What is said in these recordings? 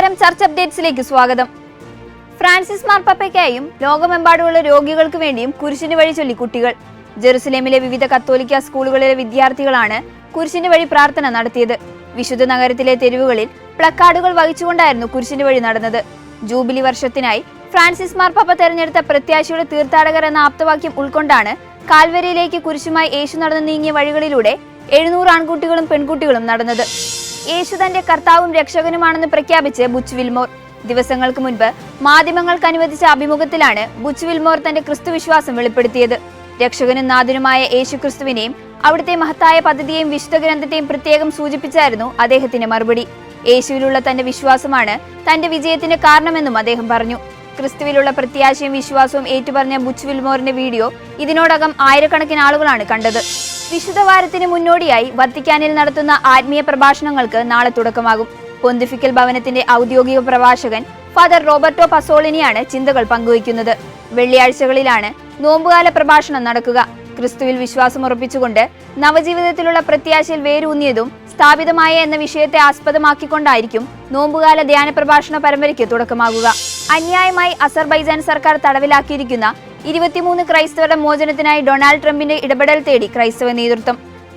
നമസ്കാരം, ചർച്ച് അപ്ഡേറ്റ്സിലേക്ക് സ്വാഗതം. ഫ്രാൻസിസ് മാർപ്പാപ്പയ്ക്കായും ലോകമെമ്പാടുമുള്ള രോഗികൾക്ക് വേണ്ടിയും കുരിശിന് വഴി ചൊല്ലി കുട്ടികൾ. ജെറുസലേമിലെ വിവിധ കത്തോലിക്ക സ്കൂളുകളിലെ വിദ്യാർത്ഥികളാണ് കുരിശിന് വഴി പ്രാർത്ഥന നടത്തിയത്. വിശുദ്ധ നഗരത്തിലെ തെരുവുകളിൽ പ്ലക്കാർഡുകൾ വഹിച്ചുകൊണ്ടായിരുന്നു കുരിശിന് വഴി നടന്നത്. ജൂബിലി വർഷത്തിനായി ഫ്രാൻസിസ് മാർപ്പാപ്പ തെരഞ്ഞെടുത്ത പ്രത്യാശയുടെ തീർത്ഥാടകർ എന്ന ആപ്തവാക്യം ഉൾക്കൊണ്ടാണ് കാൽവരിയിലേക്ക് കുരിശുമായി യേശു നടന്നു നീങ്ങിയ വഴികളിലൂടെ 700 ആൺകുട്ടികളും പെൺകുട്ടികളും നടന്നത്. യേശു തന്റെ കർത്താവും രക്ഷകനുമാണെന്ന് പ്രഖ്യാപിച്ച് ബുച്ച് വിൽമോർ. ദിവസങ്ങൾക്ക് മുൻപ് മാധ്യമങ്ങൾക്ക് അനുവദിച്ച അഭിമുഖത്തിലാണ് ബുച്ച് വിൽമോർ തന്റെ ക്രിസ്തുവിശ്വാസം വെളിപ്പെടുത്തിയത്. രക്ഷകനും നാഥനുമായ യേശു ക്രിസ്തുവിനെയും അവിടുത്തെ മഹത്തായ പദ്ധതിയെയും വിശുദ്ധ ഗ്രന്ഥത്തെയും പ്രത്യേകം സൂചിപ്പിച്ചായിരുന്നു അദ്ദേഹത്തിന്റെ മറുപടി. യേശുവിലുള്ള തന്റെ വിശ്വാസമാണ് തന്റെ വിജയത്തിന് കാരണമെന്നും അദ്ദേഹം പറഞ്ഞു. ക്രിസ്തുവിലുള്ള പ്രത്യാശയും വിശ്വാസവും ഏറ്റുപറഞ്ഞ ബുച്ച് വിൽമോറിന്റെ വീഡിയോ ഇതിനോടകം ആയിരക്കണക്കിന് ആളുകളാണ് കണ്ടത്. വിശുദ്ധ വാരത്തിന് മുന്നോടിയായി വത്തിക്കാനിൽ നടത്തുന്ന ആത്മീയ പ്രഭാഷണങ്ങൾക്ക് നാളെ തുടക്കമാകും. പൊന്തിഫിക്കൽ ഭവനത്തിന്റെ ഔദ്യോഗിക പ്രഭാഷകൻ ഫാദർ റോബർട്ടോ പസോളിനിയാണ് ചിന്തകൾ പങ്കുവയ്ക്കുന്നത്. വെള്ളിയാഴ്ചകളിലാണ് നോമ്പുകാല പ്രഭാഷണം നടക്കുക. ക്രിസ്തുവിൽ വിശ്വാസം ഉറപ്പിച്ചുകൊണ്ട് നവജീവിതത്തിലുള്ള പ്രത്യാശയിൽ വേരൂന്നിയതും സ്ഥാപിതമായ എന്ന വിഷയത്തെ ആസ്പദമാക്കിക്കൊണ്ടായിരിക്കും നോമ്പുകാല ധ്യാന പ്രഭാഷണ പരമ്പരയ്ക്ക് തുടക്കമാകുക. അന്യായമായി അസർബൈജാൻ സർക്കാർ തടവിലാക്കിയിരിക്കുന്ന 23 ക്രൈസ്തവരുടെ മോചനത്തിനായി ഡൊണാൾഡ് ട്രംപിന്റെ ഇടപെടൽ തേടി ക്രൈസ്തവ നേതൃത്വം.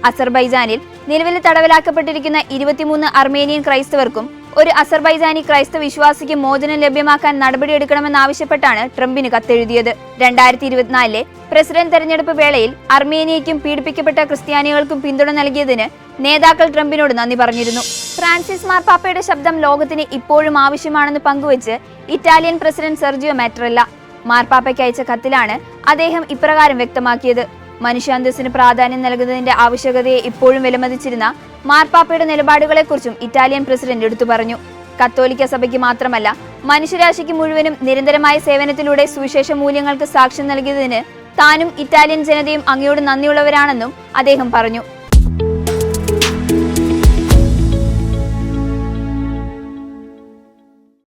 അസർബൈജാനിൽ നിലവിൽ തടവിലാക്കപ്പെട്ടിരിക്കുന്ന 23 അർമേനിയൻ ക്രൈസ്തവർക്കും ഒരു അസർബൈജാനി ക്രൈസ്തവ വിശ്വാസിക്ക് മോചനം ലഭ്യമാക്കാൻ നടപടിയെടുക്കണമെന്നാവശ്യപ്പെട്ടാണ് ട്രംപിന് കത്തെഴുതിയത്. 2024 പ്രസിഡന്റ് തെരഞ്ഞെടുപ്പ് വേളയിൽ അർമേനിയയ്ക്കും പീഡിപ്പിക്കപ്പെട്ട ക്രിസ്ത്യാനികൾക്കും പിന്തുണ നൽകിയതിന് നേതാക്കൾ ട്രംപിനോട് നന്ദി പറഞ്ഞിരുന്നു. ഫ്രാൻസിസ് മാർപ്പാപ്പയുടെ ശബ്ദം ലോകത്തിന് ഇപ്പോഴും ആവശ്യമാണെന്ന് പങ്കുവച്ച് ഇറ്റാലിയൻ പ്രസിഡന്റ് സെർജിയോ മാറ്ററെല്ല. മാർപ്പാപ്പയ്ക്ക് അയച്ച കത്തിലാണ് അദ്ദേഹം ഇപ്രകാരം വ്യക്തമാക്കിയത്. മനുഷ്യാന്തസ്സിന് പ്രാധാന്യം നൽകുന്നതിന്റെ ആവശ്യകതയെ ഇപ്പോഴും വിലമതിച്ചിരുന്ന മാർപ്പാപ്പയുടെ നിലപാടുകളെക്കുറിച്ചും ഇറ്റാലിയൻ പ്രസിഡന്റ് എടുത്തു പറഞ്ഞു. കത്തോലിക്ക സഭയ്ക്ക് മാത്രമല്ല മനുഷ്യരാശിക്ക് മുഴുവനും നിരന്തരമായ സേവനത്തിലൂടെ സുവിശേഷ മൂല്യങ്ങൾക്ക് സാക്ഷ്യം നൽകിയതിന് താനും ഇറ്റാലിയൻ ജനതയും അങ്ങയോട് നന്ദിയുള്ളവരാണെന്നും അദ്ദേഹം പറഞ്ഞു.